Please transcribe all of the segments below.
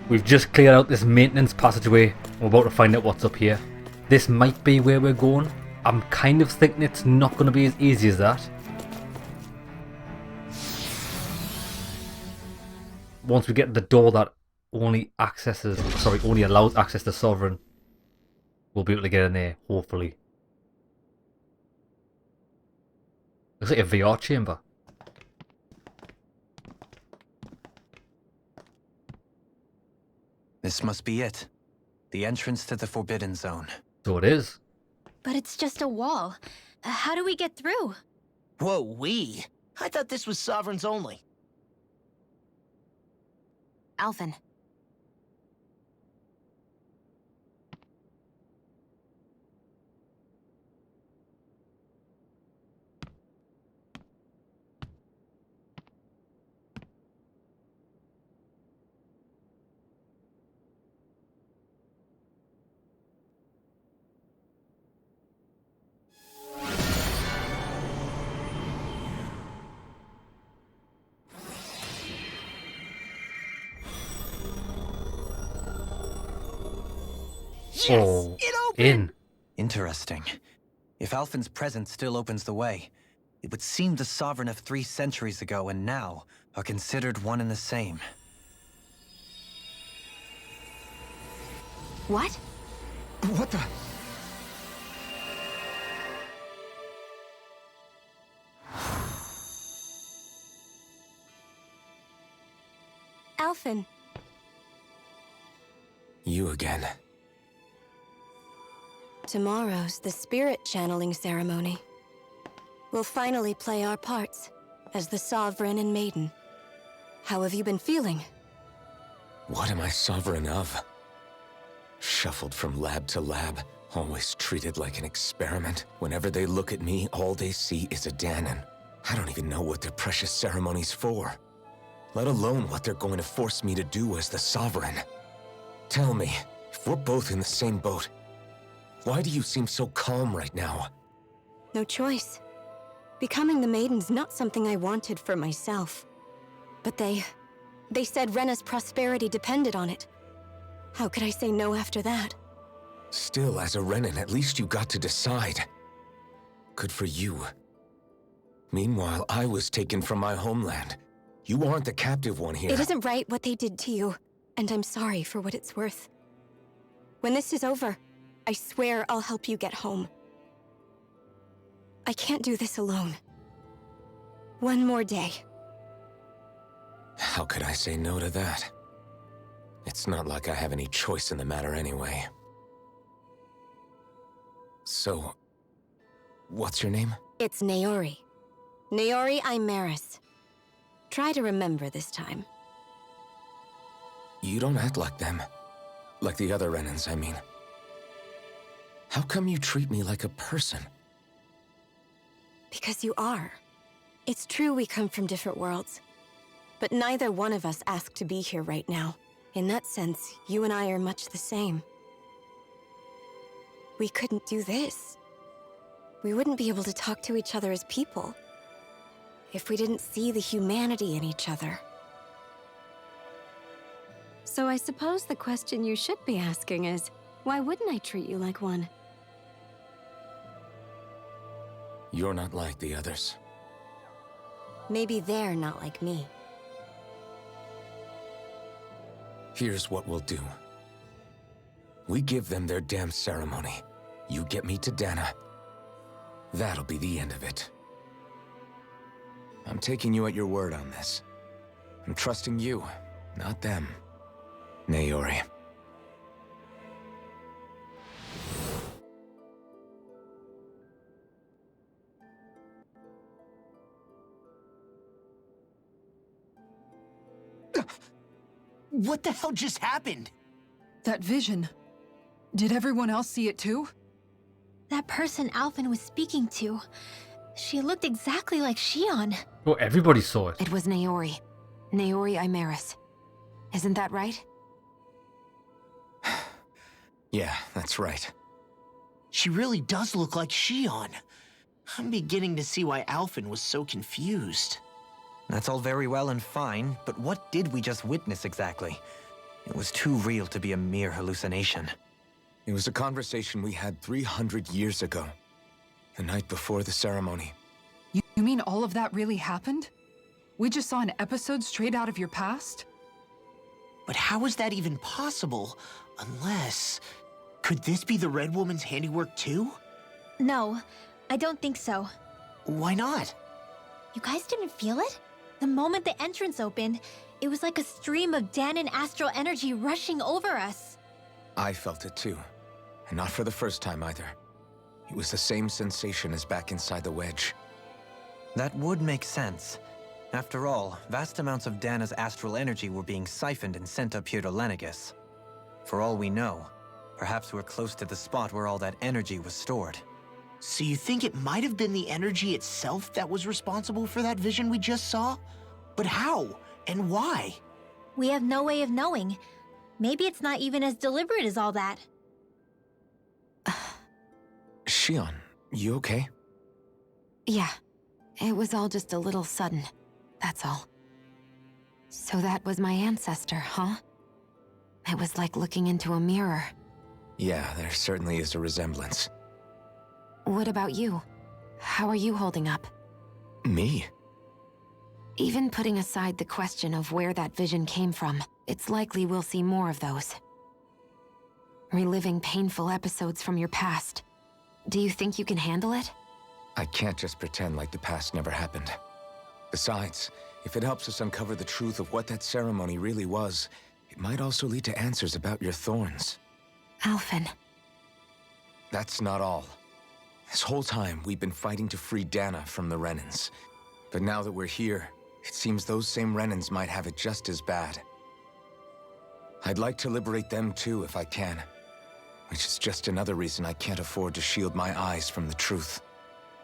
We've just cleared out this maintenance passageway. We're about to find out what's up here. This might be where we're going. I'm kind of thinking it's not going to be as easy as that. Once we get to the door that only allows access to Sovereign, we'll be able to get in there, hopefully. Looks like a VR chamber. This must be it. The entrance to the Forbidden Zone. So it is. But it's just a wall. How do we get through? Whoa, we? I thought this was Sovereigns only. Alphen. Yes! Oh, It opened! in. Interesting. If Alphen's presence still opens the way, it would seem the Sovereign of 3 centuries ago and now are considered one and the same. What? What the? Alphen. You again. Tomorrow's the spirit channeling ceremony. We'll finally play our parts as the Sovereign and Maiden. How have you been feeling? What am I sovereign of? Shuffled from lab to lab, always treated like an experiment. Whenever they look at me, all they see is a Danon. I don't even know what their precious ceremony's for, let alone what they're going to force me to do as the Sovereign. Tell me, if we're both in the same boat, why do you seem so calm right now? No choice. Becoming the Maiden's not something I wanted for myself. But they said Rena's prosperity depended on it. How could I say no after that? Still, as a Renan, at least you got to decide. Good for you. Meanwhile, I was taken from my homeland. You aren't the captive one here. It isn't right what they did to you, and I'm sorry for what it's worth. When this is over, I swear I'll help you get home. I can't do this alone. One more day. How could I say no to that? It's not like I have any choice in the matter anyway. So, what's your name? It's Naori. Naori Imaris. Try to remember this time. You don't act like them. Like the other Renans, I mean. How come you treat me like a person? Because you are. It's true we come from different worlds. But neither one of us asked to be here right now. In that sense, you and I are much the same. We couldn't do this. We wouldn't be able to talk to each other as people if we didn't see the humanity in each other. So I suppose the question you should be asking is, why wouldn't I treat you like one? You're not like the others. Maybe they're not like me. Here's what we'll do. We give them their damn ceremony. You get me to Dana. That'll be the end of it. I'm taking you at your word on this. I'm trusting you, not them. Naori. What the hell just happened? That vision. Did everyone else see it too? That person Alphen was speaking to, she looked exactly like Shion. Oh, everybody saw it. It was Naori. Naori Imaris. Isn't that right? Yeah, that's right. She really does look like Shion. I'm beginning to see why Alphen was so confused. That's all very well and fine, but what did we just witness exactly? It was too real to be a mere hallucination. It was a conversation we had 300 years ago. The night before the ceremony. You mean all of that really happened? We just saw an episode straight out of your past? But how is that even possible? Unless... Could this be the Red Woman's handiwork too? No, I don't think so. Why not? You guys didn't feel it? The moment the entrance opened, it was like a stream of Danon astral energy rushing over us. I felt it too. And not for the first time either. It was the same sensation as back inside the wedge. That would make sense. After all, vast amounts of Dana's astral energy were being siphoned and sent up here to Lenegus. For all we know, perhaps we're close to the spot where all that energy was stored. So you think it might have been the energy itself that was responsible for that vision we just saw? But how? And why? We have no way of knowing. Maybe it's not even as deliberate as all that. Shion, you okay? Yeah, it was all just a little sudden. That's all. So that was my ancestor, huh? It was like looking into a mirror. Yeah, there certainly is a resemblance. What about you? How are you holding up? Me? Even putting aside the question of where that vision came from, it's likely we'll see more of those. Reliving painful episodes from your past. Do you think you can handle it? I can't just pretend like the past never happened. Besides, if it helps us uncover the truth of what that ceremony really was, it might also lead to answers about your thorns. Alphen. That's not all. This whole time, we've been fighting to free Dana from the Renans. But now that we're here, it seems those same Renans might have it just as bad. I'd like to liberate them too if I can. Which is just another reason I can't afford to shield my eyes from the truth.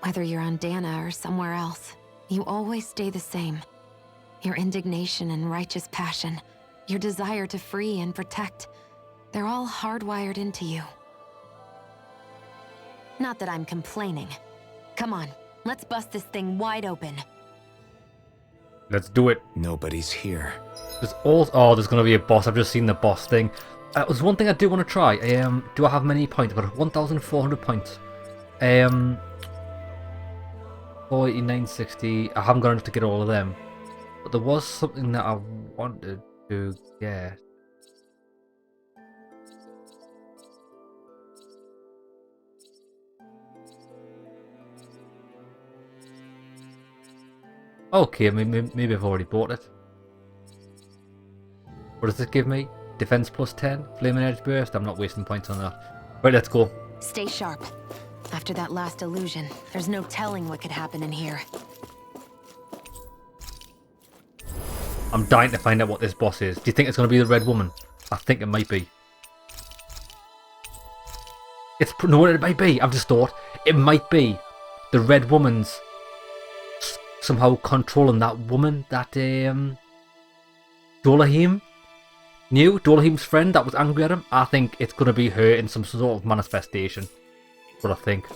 Whether you're on Dana or somewhere else, you always stay the same. Your indignation and righteous passion, your desire to free and protect, they're all hardwired into you. Not that I'm complaining. Come on, let's bust this thing wide open. Let's do it. Nobody's here. There's there's gonna be a boss. I've just seen the boss thing. There's one thing I do want to try. Do I have many points? I've got 1,400 points. 4960. I haven't got enough to get all of them. But there was something that I wanted to get. Okay, maybe I've already bought it. What does it give me? Defense plus 10? Flaming Edge Burst? I'm not wasting points on that. Right, let's go. Stay sharp. After that last illusion, there's no telling what could happen in here. I'm dying to find out what this boss is. Do you think it's going to be the Red Woman? I think it might be. No, it might be. I've just thought. It might be the Red Woman's somehow controlling that woman, that Dolahim knew, Dolahim's friend that was angry at him. I think it's going to be her in some sort of manifestation. That's what I think.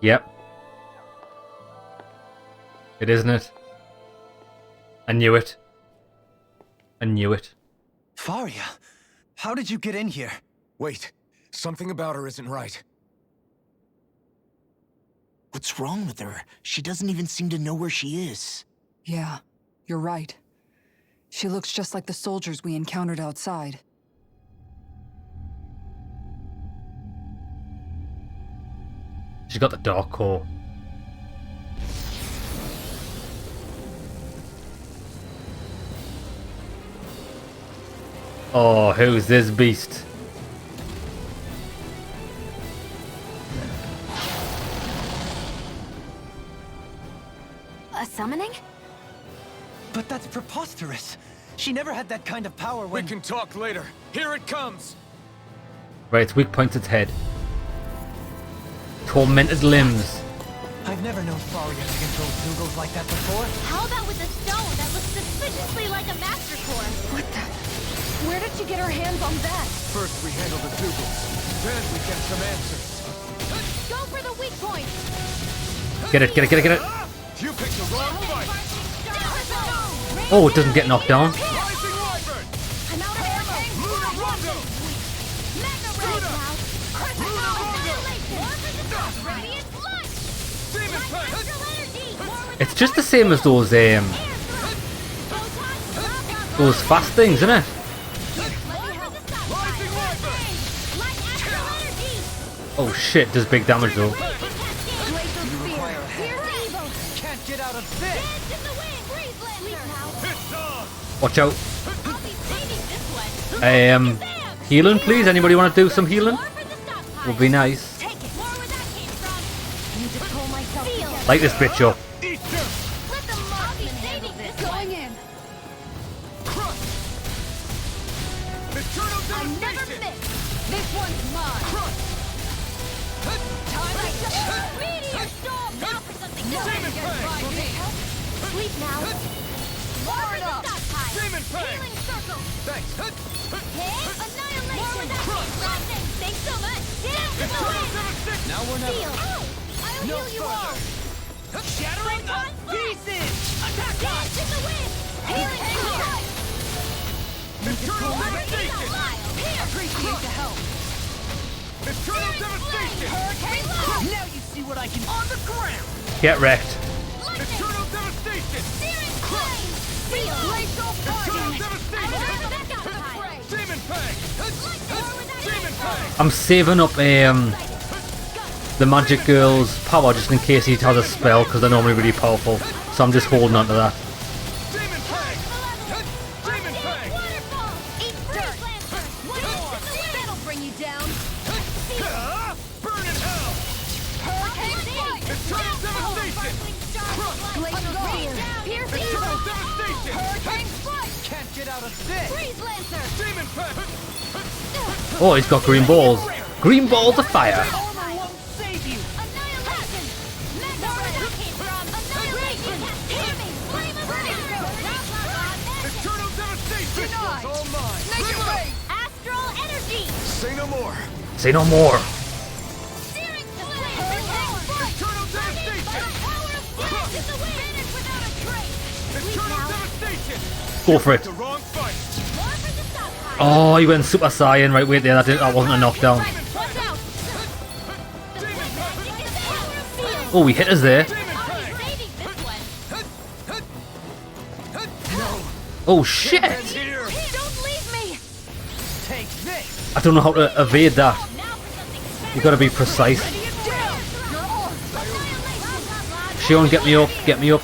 Yep. It isn't it? I knew it. I knew it. Fariah, how did you get in here? Wait, something about her isn't right. What's wrong with her? She doesn't even seem to know where she is. Yeah, you're right. She looks just like the soldiers we encountered outside. She's got the dark core. Oh, who's this beast? A summoning? But that's preposterous. She never had that kind of power when... We can talk later. Here it comes! Right, its weak point's its head. Tormented limbs. I've never known Fariah to control Zoogles like that before. How about with a stone that looks suspiciously like a master core? What the? Where did she get her hands on that? First we handle the Zoogles, then we get some answers. Go for the weak point. Get it, get it, get it, get it. You picked the wrong fight. Oh, it doesn't get knocked down. Rising Wyvern! I'm out of ammo. Lunar Rondo! Mega Ray now. Critical annihilation. Radiant light. Demon Punch! Astral energy. It's just the same as those fast things, isn't it? Rising Wyvern! Oh shit, does big damage though. Can't get out of this! It's on! Watch out. Healing please, anybody want to do some healing? Would be nice. Light this bitch up. Eat dirt! Going in. Crush! Eternal devastation! This one's mine. Crush! Demon Fang! Sleep now. War in the stockpile. Demon Fang! Healing circle. Thanks! Hit. Annihilation. Thanks so much. Dance in the Eternal wind. devastation! Now we're never... Heal. I'll No heal you all. Shattering the pieces! Attack Dance in the wind. Healing circle. Eternal devastation! Appreciate the help. Eternal devastation! Now you see what I can... On the ground! Get wrecked. Eternal devastation! Eternal devastation! Demon Fang! Demon Fang! I'm saving up the magic girl's power just in case he has a spell because they're normally really powerful. So I'm just holding on to that. Demon Fang! Demon Fang! That'll bring you down. Burn in hell! Eternal devastation! Eternal devastation! Can't get out of this! Demon Fang! Oh, he's got green balls. Green balls of fire. Armor won't save you! Eternal devastation! Denied. All mine! Make it rain. Astral energy. Say no more! Say no more. Eternal devastation! Eternal devastation! Go for it. The wrong fight! Oh, he went Super Saiyan. Right, wait there. That wasn't a knockdown. Oh, he hit us there. Oh shit! Here! Don't leave me. Take this! I don't know how to evade that. You gotta be precise. Sean, get me up,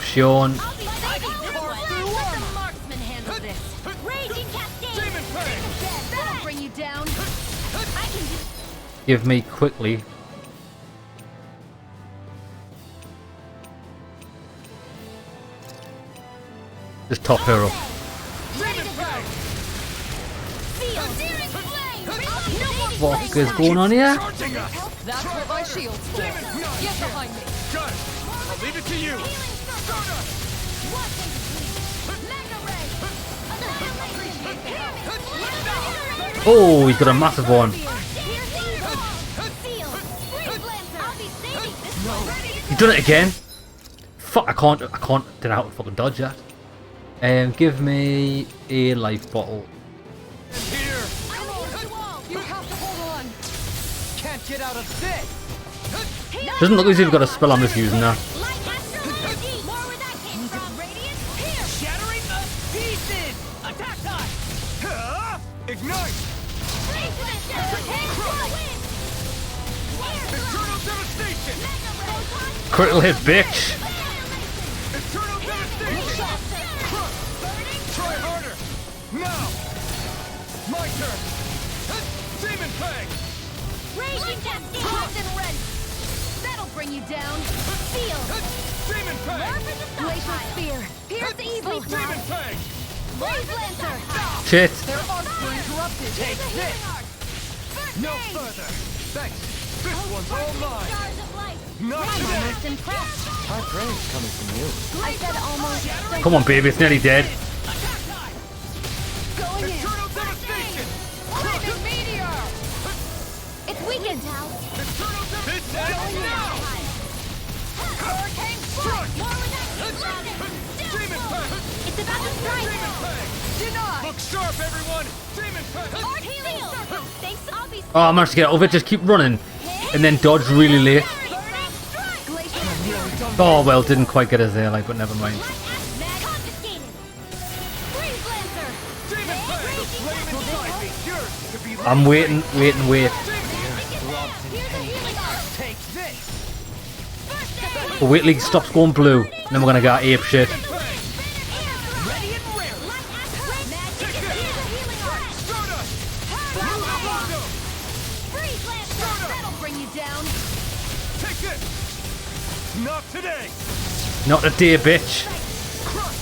Sean. Bring you down. Give me quickly. Just top her up. What is going on here? Charging us! That's what my shield's for. Get behind me. Got it! I'll leave it to you! Stardust! Oh, he's got a massive one. He's done it again. Fuck, I can't, don't know how to fucking dodge that. Give me a life bottle. Here! You have to hold on. Can't get out of this! Doesn't look as if you've got a spell, I'm just using that. Shattering the pieces! Attack time! Ignite! Eternal devastation! Critical hit, bitch. Eternal devastation! Try harder! Now! My turn! Demon Fang! That'll bring you down. Demon Fang! Glacial spear. Pierce evil. Demon Fang! Shit. Their arms were interrupted. Take this! No further! Thanks! This one's all mine! Not I'm today! most impressed. High praise coming from you. I said almost. Come on, baby, it's nearly dead. Going in. Eternal devastation! Lightning meteor! It's weakened. Eternal devastation! Hurricane strike! Demon Pack! It's about to strike! Demon Pack! Denied! Look sharp, everyone! Demon Pack! Arc healing circle! Thanks, I'll be Oh, I managed to get over it. Just keep running. And then dodge really late. burning strike! Glacier! Oh, well, didn't quite get us there, like, but never mind. Mag confiscated! Freeze Lancer! Demon Pack! The flame inside me yearns to be I'm waiting. Here's a healing arc! Take this! But wait till he stops going blue. And then we're gonna go ape shit. Ready and raring! Stardust! Freeze Lancer! That'll bring you down! Take this! Not today! Not today, bitch.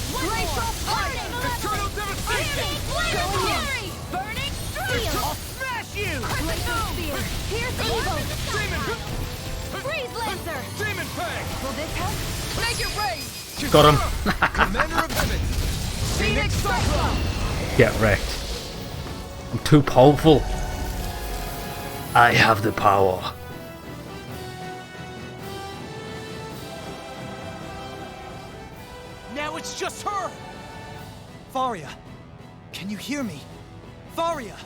Glacial Burning! Eternal devastation! Fury! Burning Steel! I'll smash you! Glacial Spear! Pierce Evil! Demon! Freeze Lancer! Demon Pack! Will this help? Make it rain! Got him. Commander of Heavens! Phoenix Cyclone! Get wrecked. I'm too powerful. I have the power. Now it's just her! Fariah, can you hear me? Fariah!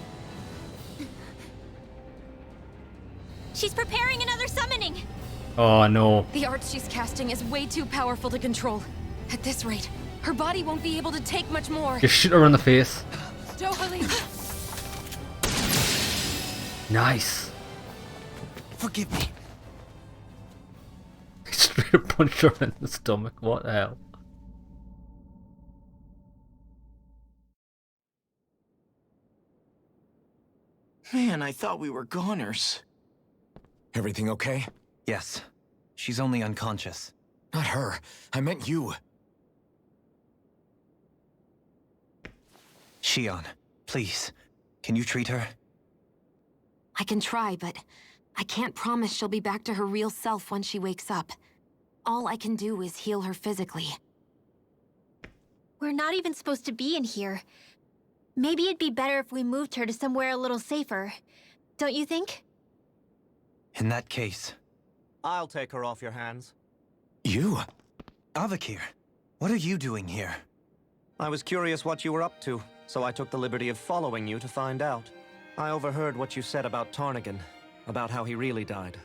She's preparing another summoning! Oh no. The art she's casting is way too powerful to control. At this rate, her body won't be able to take much more. Just shoot her in the face. Dohalim! Nice. Forgive me. Straight up punch her in the stomach. What the hell? Man, I thought we were goners. Everything okay? Yes. She's only unconscious. Not her. I meant you. Shion, please. Can you treat her? I can try, but I can't promise she'll be back to her real self when she wakes up. All I can do is heal her physically. We're not even supposed to be in here. Maybe it'd be better if we moved her to somewhere a little safer. Don't you think? In that case, I'll take her off your hands. You? Avakir, what are you doing here? I was curious what you were up to, so I took the liberty of following you to find out. I overheard what you said about Tarnigan, about how he really died.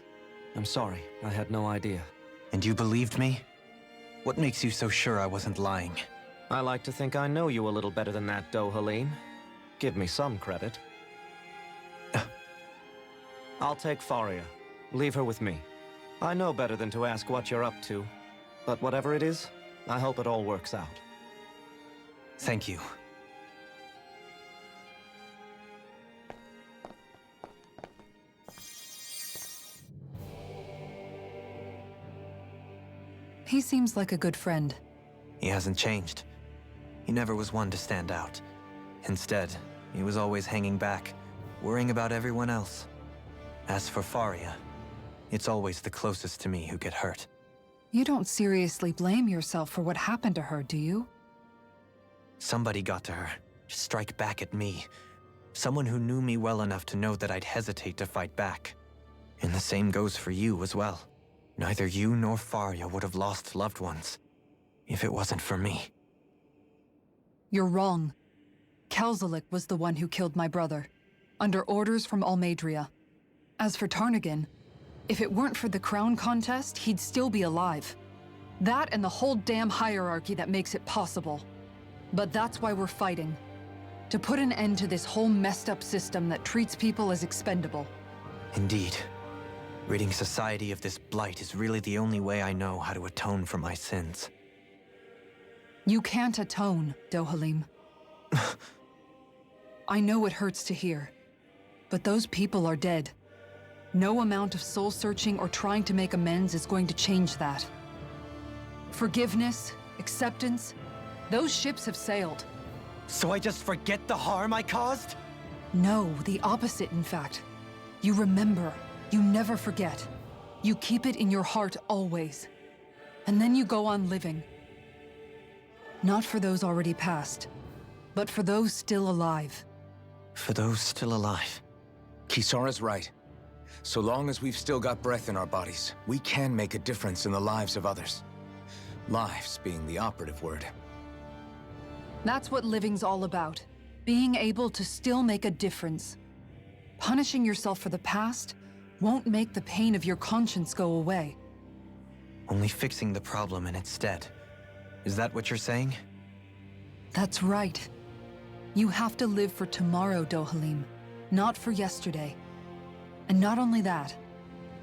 I'm sorry, I had no idea. And you believed me? What makes you so sure I wasn't lying? I like to think I know you a little better than that, Dohalim. Give me some credit. I'll take Fariah. Leave her with me. I know better than to ask what you're up to. But whatever it is, I hope it all works out. Thank you. He seems like a good friend. He hasn't changed. He never was one to stand out. Instead, he was always hanging back, worrying about everyone else. As for Fariah, it's always the closest to me who get hurt. You don't seriously blame yourself for what happened to her, do you? Somebody got to her, to strike back at me. Someone who knew me well enough to know that I'd hesitate to fight back. And the same goes for you as well. Neither you nor Fariah would have lost loved ones, if it wasn't for me. You're wrong. Kelzelik was the one who killed my brother, under orders from Almadria. As for Tarnigan, if it weren't for the crown contest, he'd still be alive. That and the whole damn hierarchy that makes it possible. But that's why we're fighting. To put an end to this whole messed up system that treats people as expendable. Indeed. Ridding society of this blight is really the only way I know how to atone for my sins. You can't atone, Dohalim. I know it hurts to hear, but those people are dead. No amount of soul-searching or trying to make amends is going to change that. Forgiveness, acceptance, those ships have sailed. So I just forget the harm I caused? No, the opposite, in fact. You remember. You never forget. You keep it in your heart always. And then you go on living. Not for those already passed, but for those still alive. For those still alive. Kisara's right. So long as we've still got breath in our bodies, we can make a difference in the lives of others. Lives being the operative word. That's what living's all about. Being able to still make a difference. Punishing yourself for the past won't make the pain of your conscience go away. Only fixing the problem in its stead. Is that what you're saying? That's right. You have to live for tomorrow, Dohalim, not for yesterday. And not only that,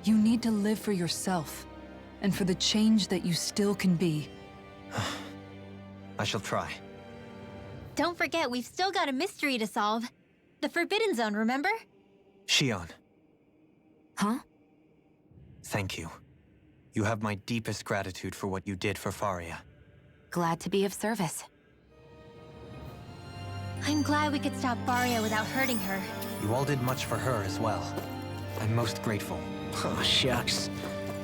you need to live for yourself, and for the change that you still can be. I shall try. Don't forget, we've still got a mystery to solve. The Forbidden Zone, remember? Shion. Huh? Thank you. You have my deepest gratitude for what you did for Fariah. Glad to be of service. I'm glad we could stop Fariah without hurting her. You all did much for her as well. I'm most grateful. Oh, shucks.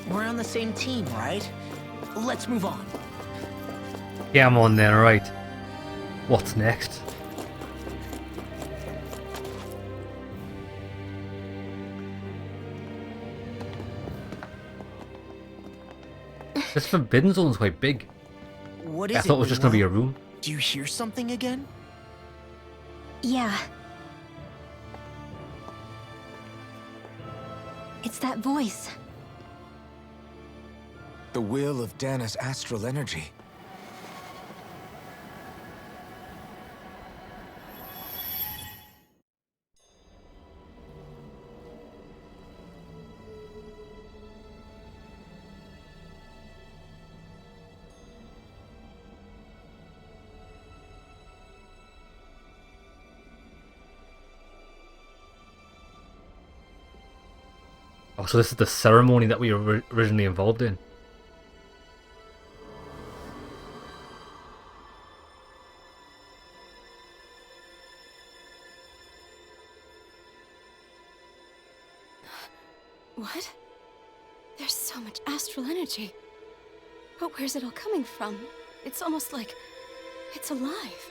We're on the same team, right? Let's move on. Yeah, I'm on there, right. What's next? This Forbidden Zone's quite big. What is I thought it was just gonna be a room. Do you hear something again? Yeah. It's that voice. The will of Dana's astral energy. Oh, so this is the ceremony that we were originally involved in. What? There's so much astral energy. But where's it all coming from? It's almost like it's alive.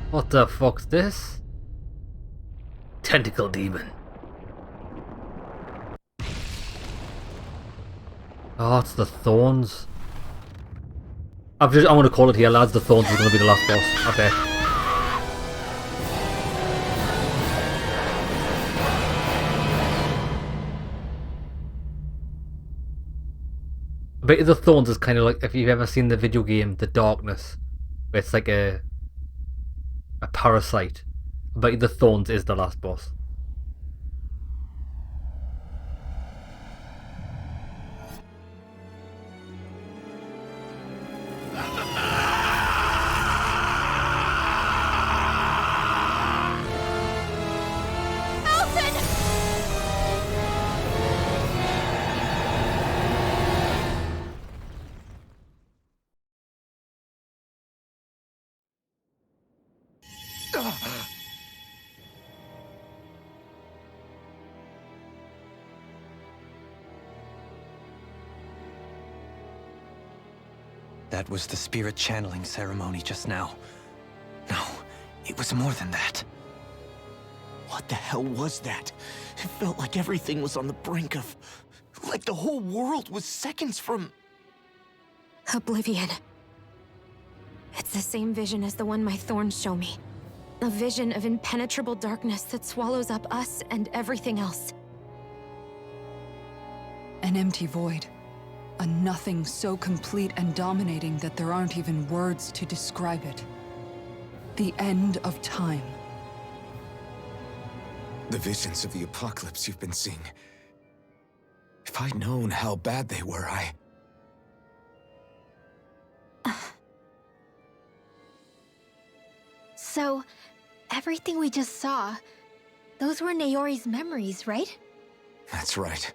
What the fuck's this? Tentacle demon. Oh, it's the thorns. I'm gonna call it here, lads. The thorns is gonna be the last boss. Okay. I bet you the thorns is kind of like if you've ever seen the video game The Darkness, where it's like a parasite. I bet you the thorns is the last boss. That was the spirit channeling ceremony just now. No, it was more than that. What the hell was that? It felt like everything was on the brink of... like the whole world was seconds from... Oblivion. It's the same vision as the one my thorns show me. A vision of impenetrable darkness that swallows up us and everything else. An empty void. A nothing so complete and dominating that there aren't even words to describe it. The end of time. The visions of the apocalypse you've been seeing. If I'd known how bad they were, So, everything we just saw, those were Naori's memories, right? That's right.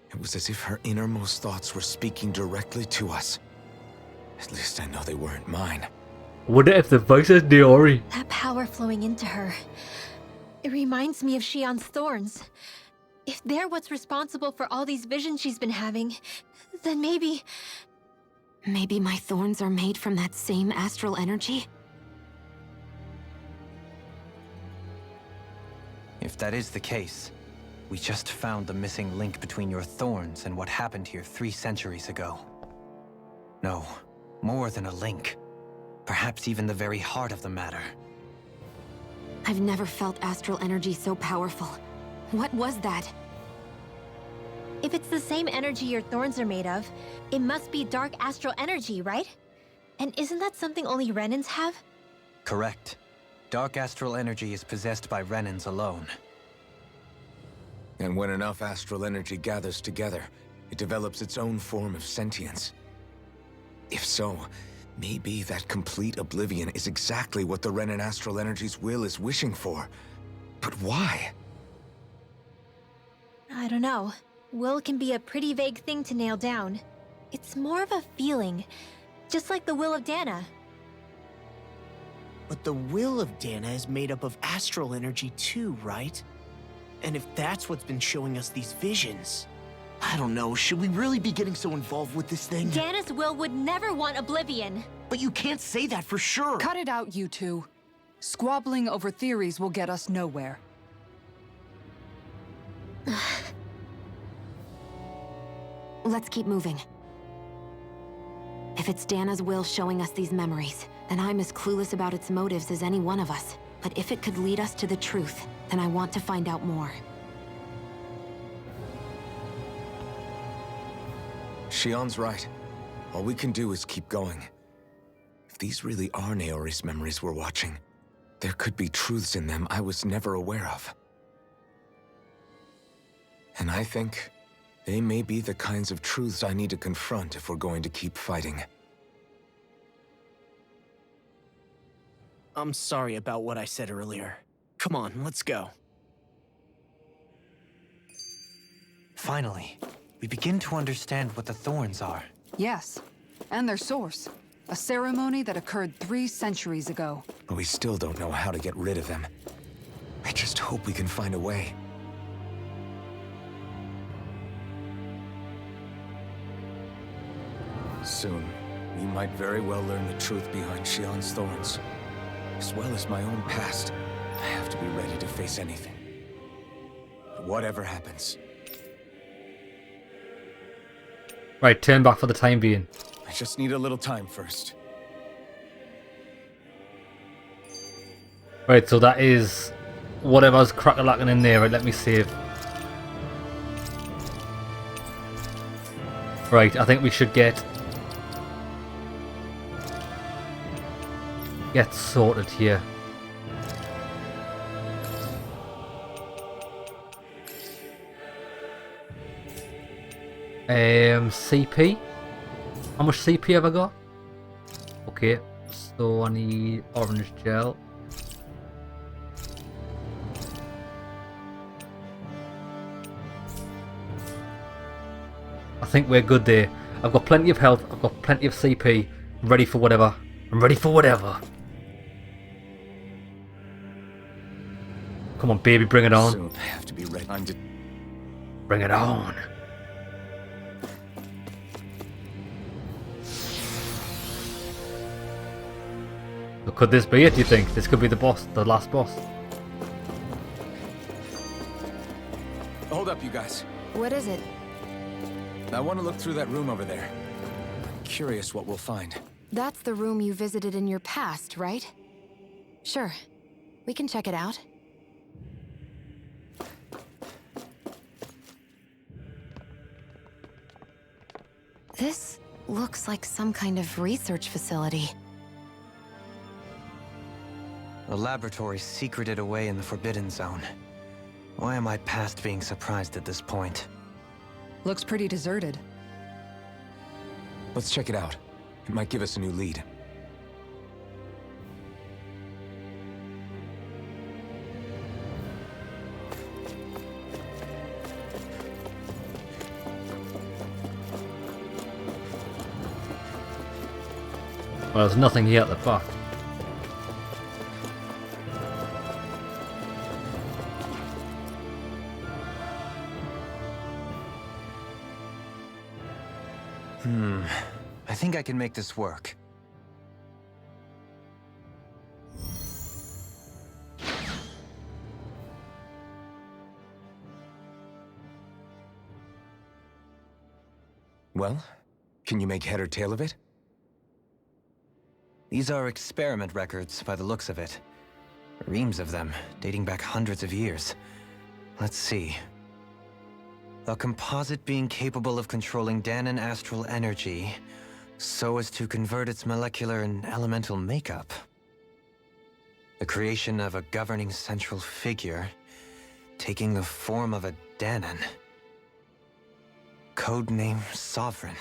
It was as if her innermost thoughts were speaking directly to us. At least I know they weren't mine. Wonder if the voice is Diori. That power flowing into her. It reminds me of Shion's thorns. If they're what's responsible for all these visions she's been having, then maybe... Maybe my thorns are made from that same astral energy? If that is the case, we just found the missing link between your thorns and what happened here 3 centuries ago. No, more than a link. Perhaps even the very heart of the matter. I've never felt astral energy so powerful. What was that? If it's the same energy your thorns are made of, it must be dark astral energy, right? And isn't that something only Renans have? Correct. Dark astral energy is possessed by Renans alone. And when enough astral energy gathers together, it develops its own form of sentience. If so, maybe that complete oblivion is exactly what the Renan astral energy's will is wishing for. But why? I don't know. Will can be a pretty vague thing to nail down. It's more of a feeling, just like the will of Dana. But the will of Dana is made up of astral energy too, right? And if that's what's been showing us these visions... I don't know, should we really be getting so involved with this thing? Dana's will would never want oblivion. But you can't say that for sure! Cut it out, you two. Squabbling over theories will get us nowhere. Let's keep moving. If it's Dana's will showing us these memories, then I'm as clueless about its motives as any one of us. But if it could lead us to the truth, then I want to find out more. Shion's right. All we can do is keep going. If these really are Naori's memories we're watching, there could be truths in them I was never aware of. And I think they may be the kinds of truths I need to confront if we're going to keep fighting. I'm sorry about what I said earlier. Come on, let's go. Finally, we begin to understand what the thorns are. Yes, and their source. A ceremony that occurred 3 centuries ago. But we still don't know how to get rid of them. I just hope we can find a way. Soon, we might very well learn the truth behind Shion's thorns. As well as my own past, I have to be ready to face anything. Whatever happens. Right, turn back for the time being. I just need a little time first. Right, so that is whatever's crack-a-lacking in there. Right, let me save. Right, I think we should get sorted here. CP. How much CP have I got? Okay, so I need orange gel. I think we're good there. I've got plenty of health, I've got plenty of CP. I'm ready for whatever. I'm ready for whatever. Come on, baby, bring it on. Soon I have to be ready. Bring it on. So could this be it, do you think? This could be the boss, the last boss. Hold up, you guys. What is it? I want to look through that room over there. I'm curious what we'll find. That's the room you visited in your past, right? Sure. We can check it out. This looks like some kind of research facility. A laboratory secreted away in the Forbidden Zone. Why am I past being surprised at this point? Looks pretty deserted. Let's check it out. It might give us a new lead. Well, there's nothing here at the back. I think I can make this work. Well, can you make head or tail of it? These are experiment records by the looks of it. Reams of them, dating back hundreds of years. Let's see. A composite being capable of controlling Danon astral energy so as to convert its molecular and elemental makeup. The creation of a governing central figure, taking the form of a Danon. Codename Sovereign.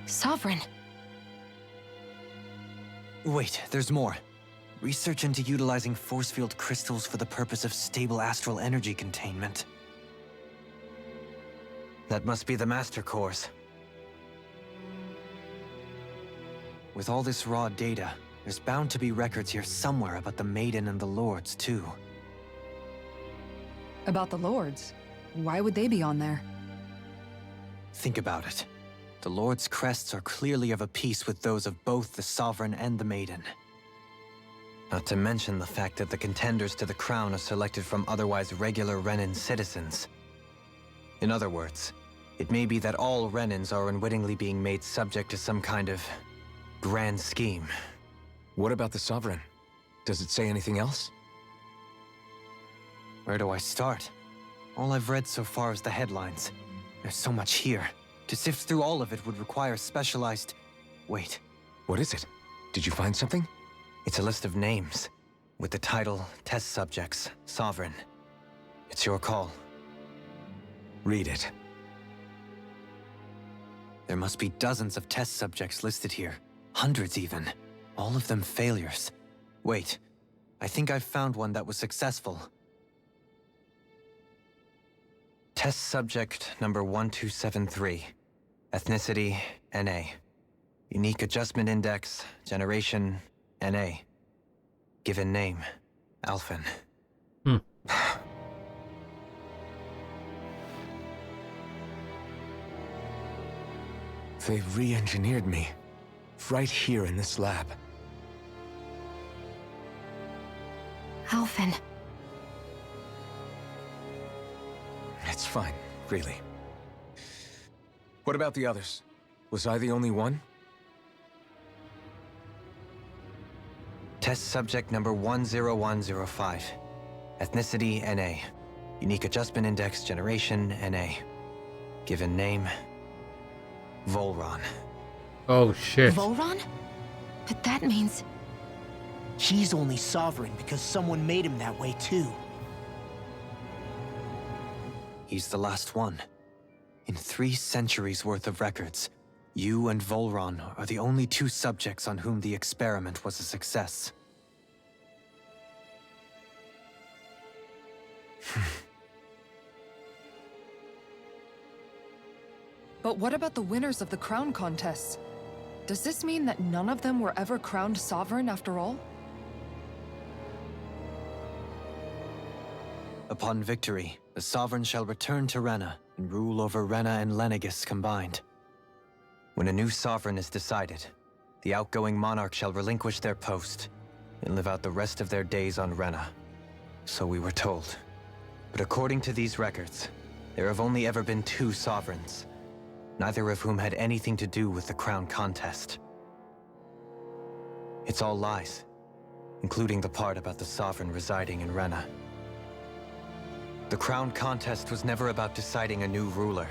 Sovereign. Wait, there's more. Research into utilizing force field crystals for the purpose of stable astral energy containment. That must be the Master Cores. With all this raw data, there's bound to be records here somewhere about the Maiden and the Lords, too. About the Lords? Why would they be on there? Think about it. The Lord's crests are clearly of a piece with those of both the Sovereign and the Maiden. Not to mention the fact that the contenders to the crown are selected from otherwise regular Renan citizens. In other words, it may be that all Renans are unwittingly being made subject to some kind of grand scheme. What about the Sovereign? Does it say anything else? Where do I start? All I've read so far is the headlines. There's so much here. To sift through all of it would require specialized... Wait. What is it? Did you find something? It's a list of names, with the title, Test Subjects, Sovereign. It's your call. Read it. There must be dozens of test subjects listed here. Hundreds even. All of them failures. Wait, I think I've found one that was successful. Test subject number 1273. Ethnicity, NA. Unique adjustment index, generation, NA. Given name, Alphen. They've re-engineered me. Right here in this lab. Alphen. It's fine, really. What about the others? Was I the only one? Test subject number 10105. Ethnicity, NA. Unique adjustment index, generation, NA. Given name, Volron. Oh shit. Volron? But that means... He's only sovereign because someone made him that way too. He's the last one. In 3 centuries worth of records, you and Volron are the only 2 subjects on whom the experiment was a success. But what about the winners of the crown contests? Does this mean that none of them were ever crowned sovereign after all? Upon victory, the Sovereign shall return to Rena and rule over Rena and Lenegis combined. When a new Sovereign is decided, the outgoing monarch shall relinquish their post and live out the rest of their days on Rena. So we were told. But according to these records, there have only ever been 2 Sovereigns, neither of whom had anything to do with the crown contest. It's all lies, including the part about the Sovereign residing in Rena. The crown contest was never about deciding a new ruler.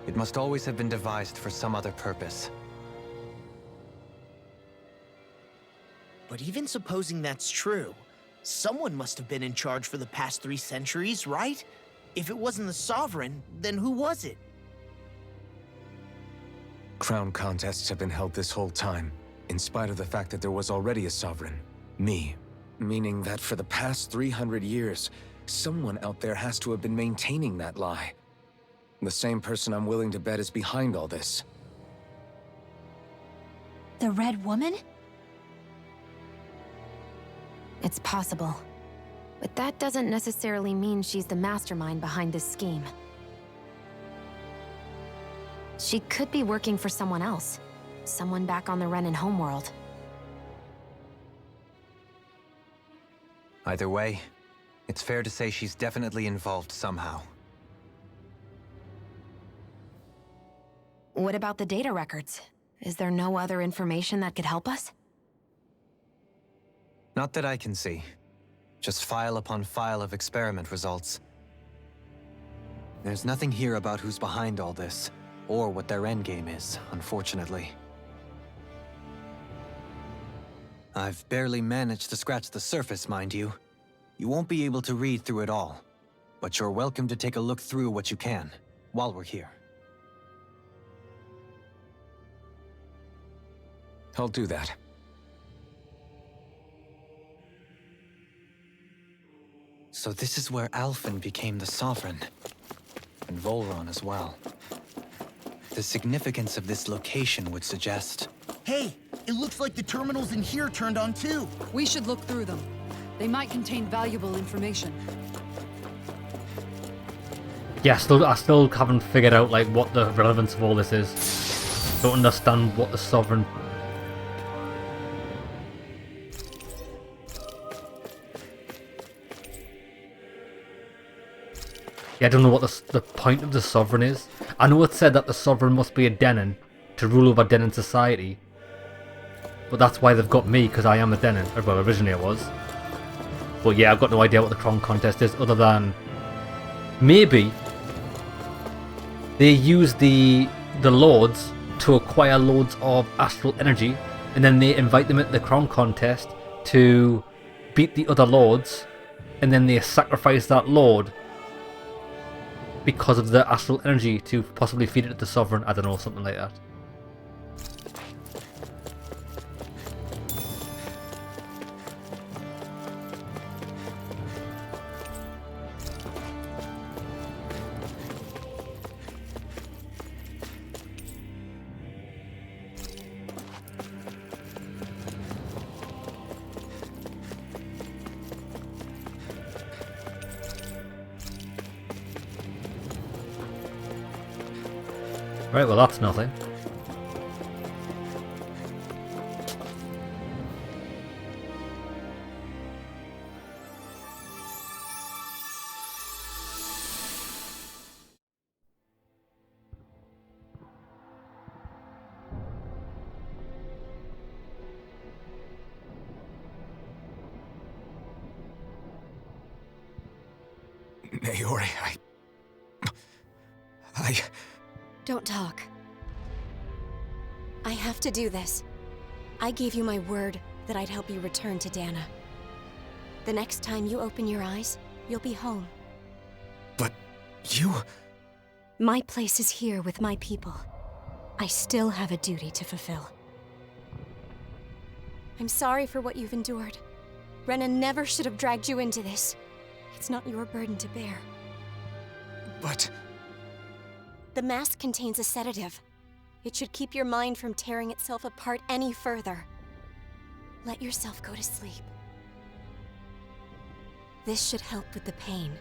It must always have been devised for some other purpose. But even supposing that's true, someone must have been in charge for the past 3 centuries, right? If it wasn't the Sovereign, then who was it? Crown contests have been held this whole time, in spite of the fact that there was already a Sovereign. Me. Meaning that for the past 300 years, someone out there has to have been maintaining that lie. The same person I'm willing to bet is behind all this. The Red Woman? It's possible. But that doesn't necessarily mean she's the mastermind behind this scheme. She could be working for someone else. Someone back on the Renan homeworld. Either way, it's fair to say she's definitely involved somehow. What about the data records? Is there no other information that could help us? Not that I can see. Just file upon file of experiment results. There's nothing here about who's behind all this, or what their endgame is, unfortunately. I've barely managed to scratch the surface, mind you. You won't be able to read through it all, but you're welcome to take a look through what you can, while we're here. I'll do that. So this is where Alphen became the Sovereign, and Volron as well. The significance of this location would suggest... Hey, it looks like the terminals in here turned on too. We should look through them. They might contain valuable information. Yeah, I still haven't figured out like what the relevance of all this is. Don't understand what the Sovereign... Yeah, I don't know what the point of the Sovereign is. I know it said that the Sovereign must be a Denon to rule over Denon society. But that's why they've got me, because I am a Denon. Well, originally I was. But yeah, I've got no idea what the Crown Contest is, other than... maybe they use the Lords to acquire loads of astral energy, and then they invite them at the Crown Contest to beat the other Lords, and then they sacrifice that Lord because of the astral energy to possibly feed it to the Sovereign. I don't know, something like that. Right, well that's nothing. Naori, Don't talk. I have to do this. I gave you my word that I'd help you return to Dana. The next time you open your eyes, you'll be home. But you... My place is here with my people. I still have a duty to fulfill. I'm sorry for what you've endured. Renan never should have dragged you into this. It's not your burden to bear. But... The mask contains a sedative. It should keep your mind from tearing itself apart any further. Let yourself go to sleep. This should help with the pain.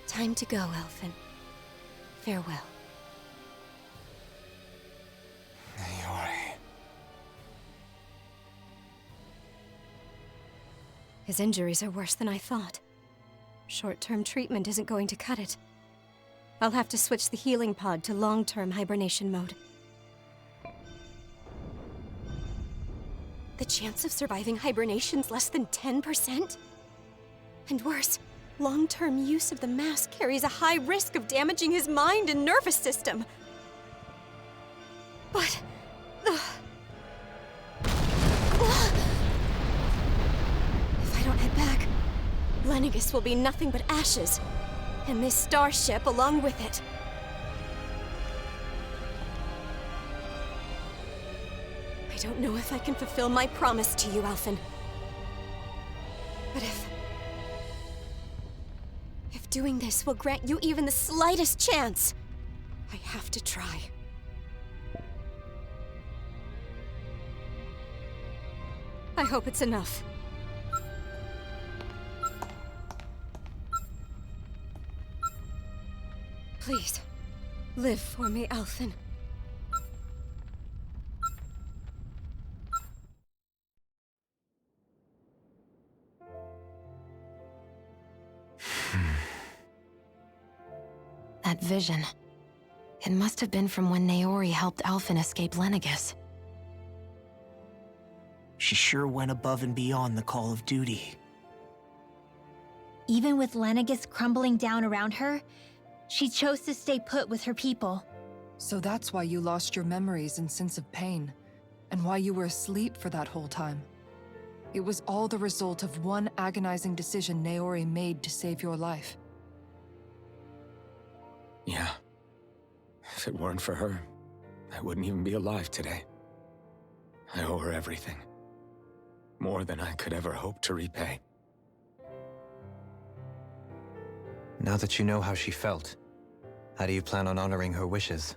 Time to go, Alphen. Farewell. Naori... His injuries are worse than I thought. Short-term treatment isn't going to cut it. I'll have to switch the healing pod to long-term hibernation mode. The chance of surviving hibernation's less than 10%? And worse, long-term use of the mask carries a high risk of damaging his mind and nervous system. But... if I don't head back, Lenegis will be nothing but ashes, and this starship along with it. I don't know if I can fulfill my promise to you, Alphen. But if doing this will grant you even the slightest chance, I have to try. I hope it's enough. Please, live for me, Alphen. That vision. It must have been from when Naori helped Alphen escape Lenegus. She sure went above and beyond the call of duty. Even with Lenegus crumbling down around her, she chose to stay put with her people. So that's why you lost your memories and sense of pain, and why you were asleep for that whole time. It was all the result of one agonizing decision Naori made to save your life. Yeah. If it weren't for her, I wouldn't even be alive today. I owe her everything. More than I could ever hope to repay. Now that you know how she felt, how do you plan on honoring her wishes?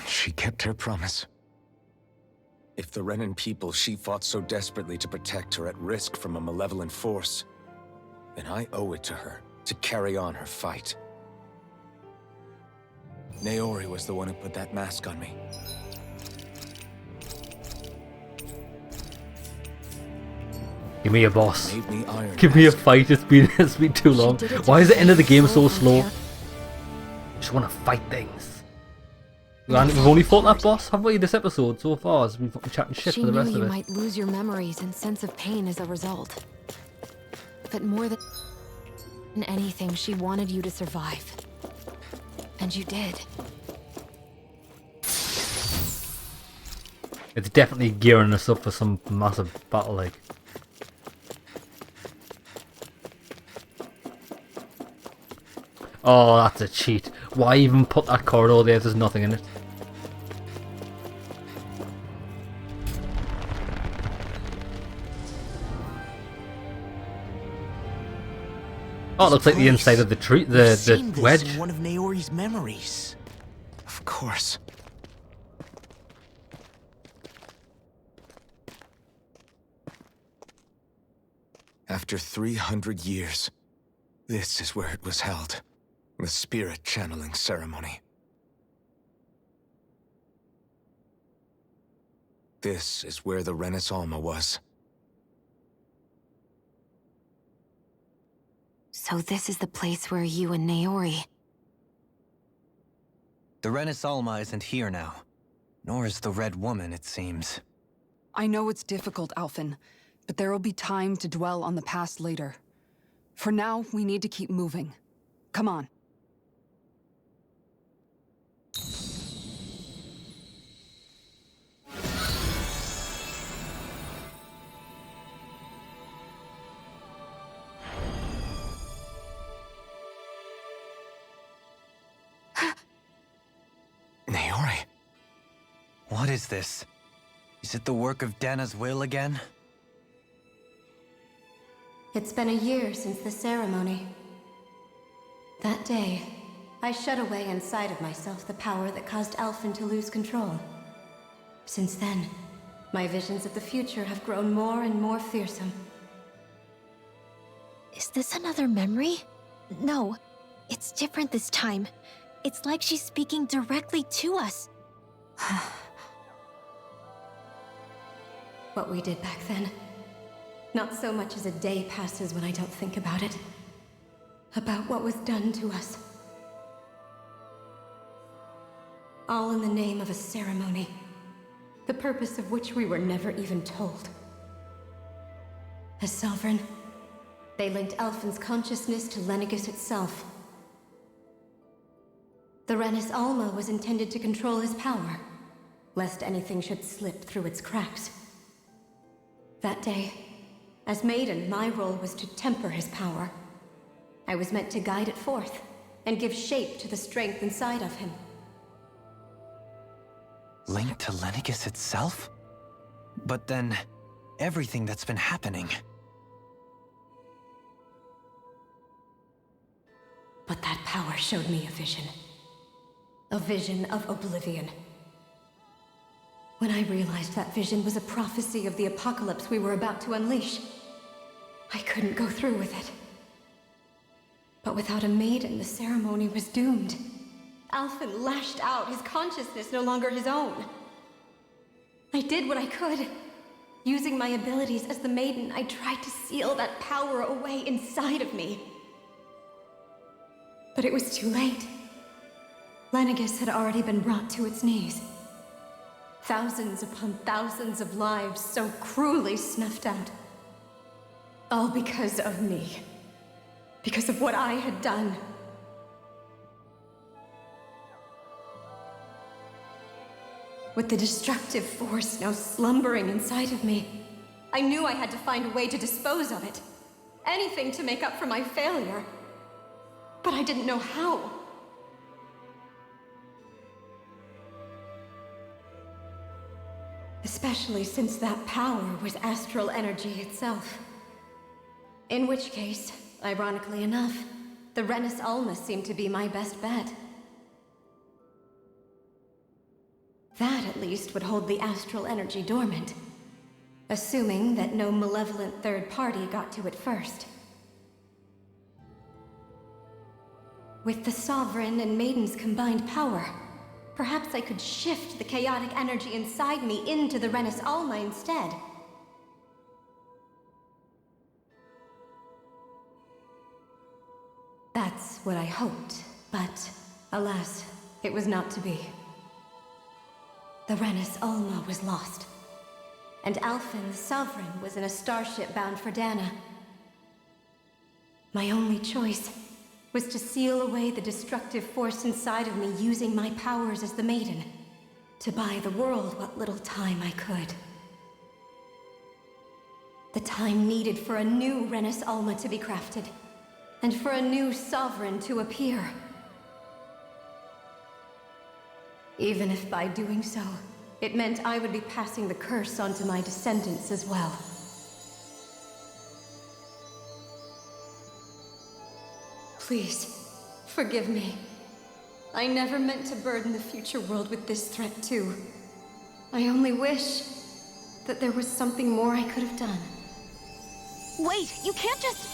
She kept her promise. If the Renan people she fought so desperately to protect are at risk from a malevolent force, then I owe it to her to carry on her fight. Naori was the one who put that mask on me. Give me a boss. Made me Iron Give me a Mask. fight. It's been too long. Why is the end of the game so slow? Just want to fight things. We've only fought that boss, haven't we, this episode so far? As we've been chatting shit She for the knew rest of you it. might lose your memories and sense of pain as a result. But more than anything, she wanted you to survive. And you did. It's definitely gearing us up for some massive battle, like. Oh, that's a cheat. Why even put that corridor there if there's nothing in it? Oh, it looks like the inside of the tree, the wedge. In one of Naori's memories. Of course. After 300 years, this is where it was held. The spirit channeling ceremony. This is where the Renis Alma was. So this is the place where you and Naori... The Renis Alma isn't here now. Nor is the Red Woman, it seems. I know it's difficult, Alphen, but there will be time to dwell on the past later. For now, we need to keep moving. Come on. Naori. What is this? Is it the work of Dana's will again? It's been a year since the ceremony. That day, I shut away inside of myself the power that caused Alphen to lose control. Since then, my visions of the future have grown more and more fearsome. Is this another memory? No, it's different this time. It's like she's speaking directly to us. What we did back then. Not so much as a day passes when I don't think about it. About what was done to us. All in the name of a ceremony. The purpose of which we were never even told. As Sovereign, they linked Alphen's consciousness to Lenegus itself. The Renis Alma was intended to control his power, lest anything should slip through its cracks. That day, as Maiden, my role was to temper his power. I was meant to guide it forth, and give shape to the strength inside of him. Linked to Lenegus itself? But then, everything that's been happening... But that power showed me a vision. A vision of oblivion. When I realized that vision was a prophecy of the apocalypse we were about to unleash, I couldn't go through with it. But without a maiden, the ceremony was doomed. Alphen lashed out, his consciousness no longer his own. I did what I could. Using my abilities as the maiden, I tried to seal that power away inside of me. But it was too late. Lenegis had already been brought to its knees. Thousands upon thousands of lives so cruelly snuffed out. All because of me. Because of what I had done. With the destructive force now slumbering inside of me, I knew I had to find a way to dispose of it. Anything to make up for my failure. But I didn't know how. Especially since that power was astral energy itself. In which case, ironically enough, the Renis Alma seemed to be my best bet. That, at least, would hold the astral energy dormant. Assuming that no malevolent third party got to it first. With the Sovereign and Maiden's combined power, perhaps I could shift the chaotic energy inside me into the Renis Alma instead. That's what I hoped, but alas, it was not to be. The Renis Alma was lost, and Alphen the Sovereign was in a starship bound for Dana. My only choice was to seal away the destructive force inside of me using my powers as the Maiden, to buy the world what little time I could. The time needed for a new Renis Alma to be crafted, and for a new Sovereign to appear. Even if by doing so, it meant I would be passing the curse on to my descendants as well. Please, forgive me. I never meant to burden the future world with this threat too. I only wish that there was something more I could have done. Wait, you can't just...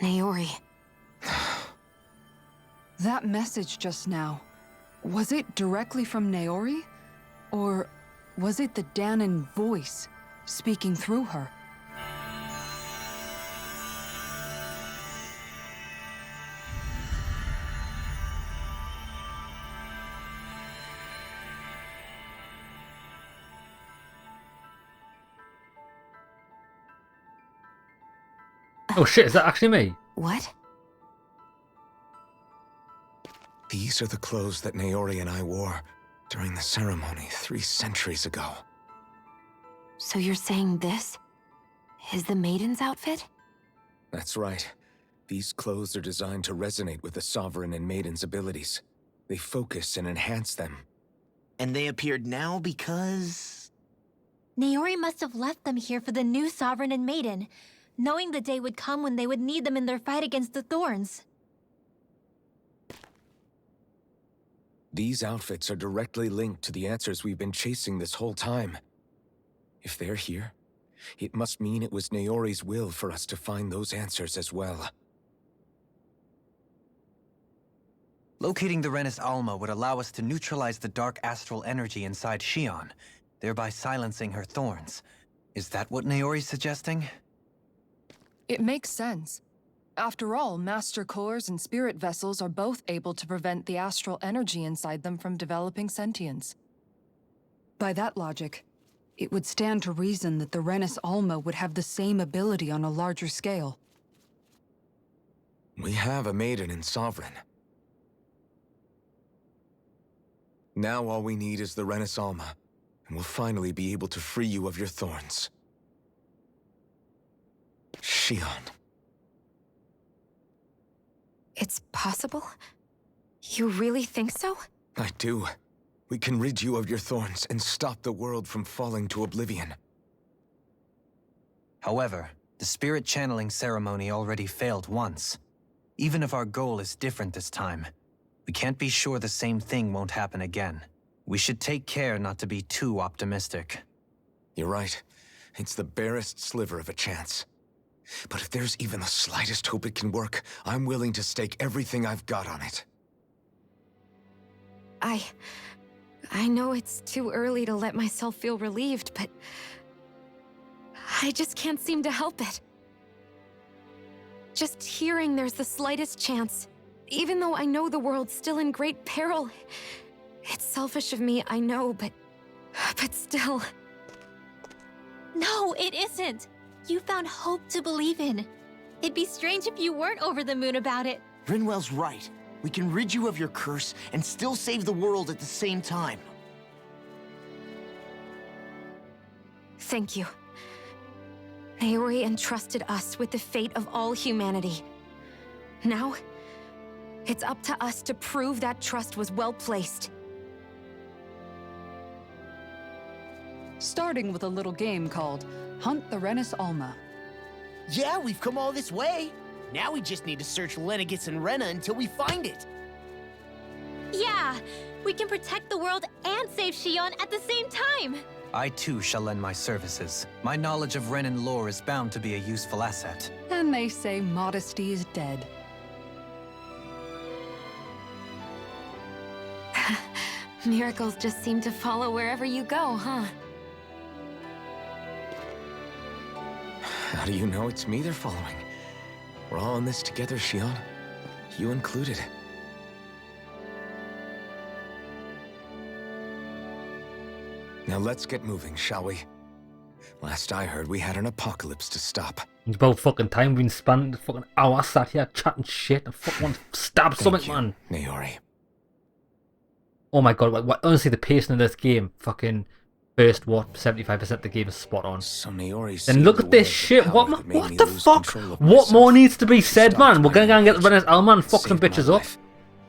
Naori. That message just now, was it directly from Naori? Or was it the Danon voice speaking through her? Oh shit, is that actually me? What? These are the clothes that Naori and I wore during the ceremony 3 centuries ago. So you're saying this is the Maiden's outfit? That's right. These clothes are designed to resonate with the Sovereign and Maiden's abilities. They focus and enhance them. And they appeared now because... Naori must have left them here for the new Sovereign and Maiden, knowing the day would come when they would need them in their fight against the Thorns. These outfits are directly linked to the answers we've been chasing this whole time. If they're here, it must mean it was Naori's will for us to find those answers as well. Locating the Renis Alma would allow us to neutralize the dark astral energy inside Shion, thereby silencing her thorns. Is that what Naori's suggesting? It makes sense. After all, Master Cores and Spirit Vessels are both able to prevent the astral energy inside them from developing sentience. By that logic, it would stand to reason that the Renis Alma would have the same ability on a larger scale. We have a Maiden and Sovereign. Now all we need is the Renis Alma, and we'll finally be able to free you of your thorns. Shion. It's possible? You really think so? I do. We can rid you of your thorns and stop the world from falling to oblivion. However, the spirit channeling ceremony already failed once. Even if our goal is different this time, we can't be sure the same thing won't happen again. We should take care not to be too optimistic. You're right. It's the barest sliver of a chance. But if there's even the slightest hope it can work, I'm willing to stake everything I've got on it. I know it's too early to let myself feel relieved, but I just can't seem to help it. Just hearing there's the slightest chance, even though I know the world's still in great peril. It's selfish of me, I know, but still. No, it isn't. You found hope to believe in. It'd be strange if you weren't over the moon about it. Rinwell's right. We can rid you of your curse and still save the world at the same time. Thank you. Naori entrusted us with the fate of all humanity. Now, it's up to us to prove that trust was well placed. Starting with a little game called Hunt the Renis Alma. Yeah, we've come all this way. Now we just need to search Lenegis and Rena until we find it. Yeah, we can protect the world and save Shion at the same time. I too shall lend my services. My knowledge of Renan lore is bound to be a useful asset. And they say modesty is dead. Miracles just seem to follow wherever you go, huh? How do you know it's me they're following? We're all in this together, Shion. You included. Now let's get moving, shall we? Last I heard, we had an apocalypse to stop. It's about fucking time we've been spending fucking hours sat here chatting shit and fucking want to stab something, man. Naori. Oh my god, what, honestly, the pacing of this game, fucking first, 75% of the game is spot on. So Naori Then look at this shit, what the fuck? What more needs to be said, man? We're gonna go and get the Rena's Alma and fuck some bitches up.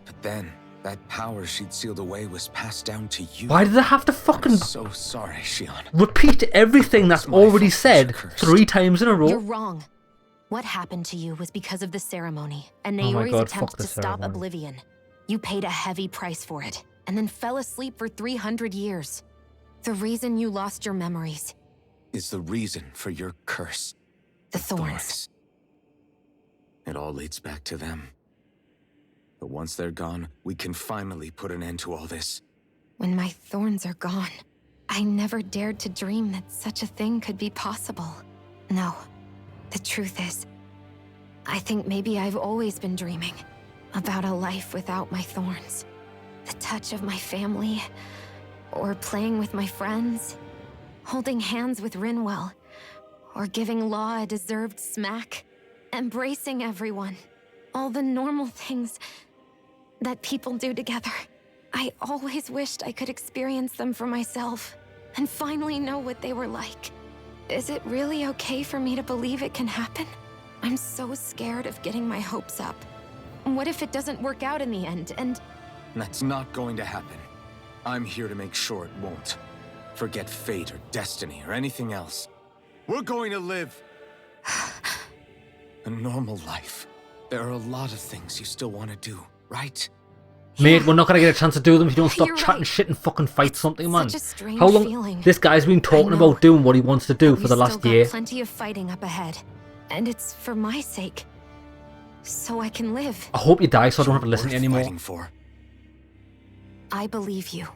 But then, that power she'd sealed away was passed down to you. Why did they have to fucking So sorry, Shion. repeat everything that's already said 3 times in a row? You're wrong. What happened to you was because of the ceremony, and Oh my Naori's God, attempt fuck the to stop ceremony. Oblivion. You paid a heavy price for it, and then fell asleep for 300 years. The reason you lost your memories. Is the reason for your curse. The thorns. It all leads back to them. But once they're gone, we can finally put an end to all this. When my thorns are gone, I never dared to dream that such a thing could be possible. No, the truth is, I think maybe I've always been dreaming about a life without my thorns. The touch of my family, or playing with my friends, holding hands with Rinwell, or giving Law a deserved smack, embracing everyone. All the normal things that people do together. I always wished I could experience them for myself and finally know what they were like. Is it really okay for me to believe it can happen? I'm so scared of getting my hopes up. What if it doesn't work out in the end, and... That's not going to happen. I'm here to make sure it won't. Forget fate or destiny or anything else. We're going to live a normal life. There are a lot of things you still want to do, right? Mate, we're not gonna get a chance to do them if you don't stop You're chatting right. shit and fucking fight something, man. Such a strange How long? feeling. This guy's been talking know. about doing what he wants to do But for the we last still year. got plenty of fighting up ahead. And it's for my sake. So I can live. I hope you die so I don't have to listen to you Worth anymore. fighting for. I believe you,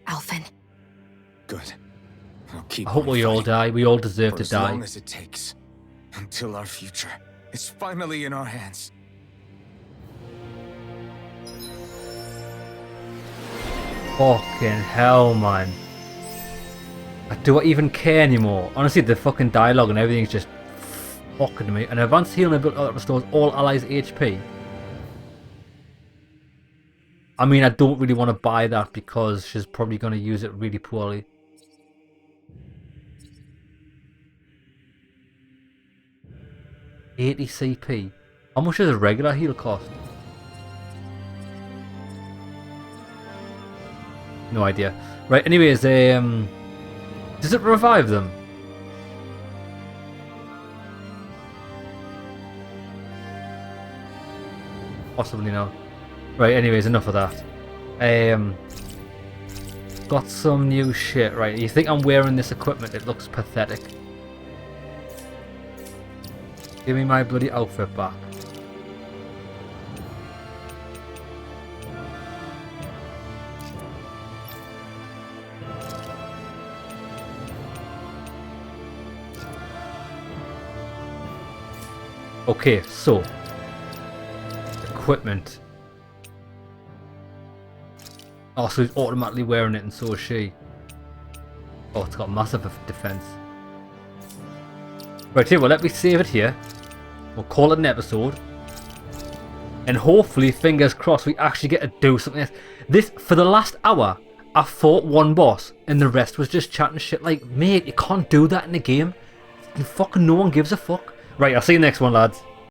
Alphen. Good. I'll keep I hope on we all fighting. die. We all deserve For to as die. long as it takes. Until our future is finally in our hands. Fucking hell, man. Do I even care anymore? Honestly, the fucking dialogue and everything's just fucking me. An advanced healing ability that restores all allies' HP. I mean, I don't really want to buy that because she's probably going to use it really poorly. $80 CP. How much does a regular heal cost? No idea. Right, anyways, does it revive them? Possibly not. Right, anyways, enough of that. Got some new shit. Right, you think I'm wearing this equipment? It looks pathetic. Give me my bloody outfit back. Okay, so equipment. Oh, so he's automatically wearing it, and so is she. Oh, it's got massive defense. Right here, well, let me save it here. We'll call it an episode. And hopefully, fingers crossed, we actually get to do something else. This, for the last hour, I fought one boss, and the rest was just chatting shit. Like, mate, you can't do that in the game. Fucking no one gives a fuck. Right, I'll see you next one, lads.